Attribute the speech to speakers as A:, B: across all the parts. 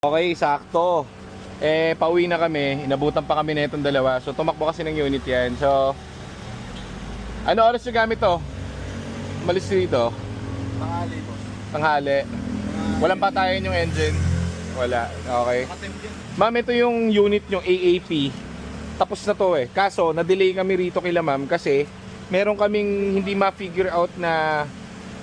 A: Okay, sakto. Pauwi na kami. Inabutan pa kami na itong dalawa. So, tumakbo kasi ng unit yan. So, ano oras yung gamit to? Malis dito?
B: Tanghali po.
A: Tanghali. Walang patayan yung engine? Wala. Okay. Ma'am, ito yung unit yung AAP. Tapos na to Kaso, na-delay kami rito kila ma'am kasi meron kaming hindi ma-figure out na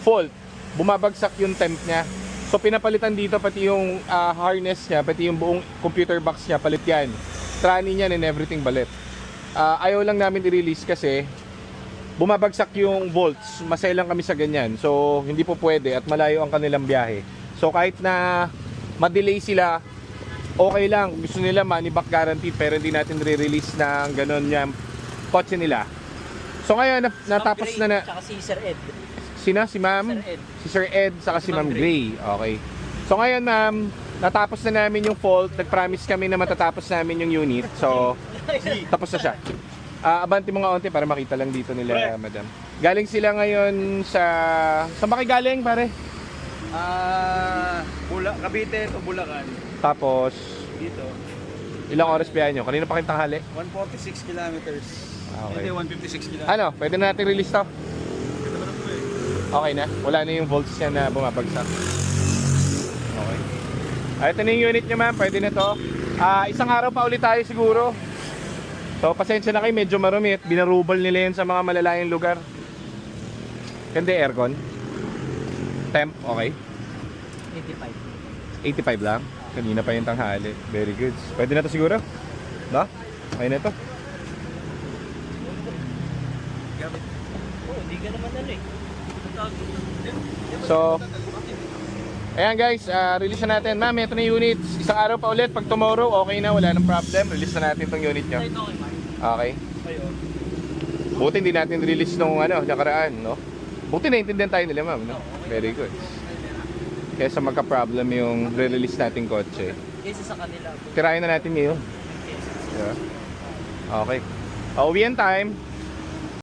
A: fault. Bumabagsak yung temp niya. So pinapalitan dito pati yung harness niya, pati yung buong computer box niya, palit yan. Tranny niya and everything balit. Ayaw lang namin i-release kasi bumabagsak yung volts. Masaya lang kami sa ganyan. So hindi po pwede at malayo ang kanilang biyahe. So kahit na ma-delay sila, okay lang. Gusto nila money back guaranteed pero hindi natin re-release ng ganun yung kotse nila. So ngayon natapos na
C: Tsaka si Sir Ed.
A: Sina? Si Ma'am?
C: Sir Ed.
A: Si Sir Ed, saka si Ma'am Gray. Okay. So ngayon ma'am, natapos na namin yung fault. Nag-promise kami na matatapos namin yung unit. So, tapos na siya. Abanti mo nga onti para makita lang dito nila, madam. Galing sila ngayon sa... Saan ba kayo galing, pare?
B: Cavite to Bulacan.
A: Tapos,
B: Dito.
A: ilang oras biyahe nyo? Kanina pa kayong tanghali?
B: 146 kilometers.
A: Okay.
B: Hindi, 156 kilometers.
A: Ano, pwede na natin release to? Okay na? Wala na yung volts niya na bumabagsak. Okay. Ito na yung unit niya ma'am, pwede na to. Isang araw pa ulit tayo siguro. So pasensya na kayo, medyo marumi at binarubal nila yun sa mga malalayang lugar. Ganda aircon. Temp, okay. 85 lang. Kanina pa yung tanghali. Very good. Pwede na to siguro? No? Okay na to.
C: Hindi ka naman
A: So, ayan guys, release na natin. Ma'am, ito na yung units. Isang araw pa ulit. Pag tomorrow, okay na. Wala nang problem. Release na natin itong unit nyo. Okay. Buti hindi natin release nung nakaraan, no? Buti naintindihan tayo nila, ma'am, no? Very good. Kesa magka-problem yung re-release nating kotse.
C: Kesa sa kanila.
A: Tirahin na natin ngayon. Yeah. Okay. Uwi time.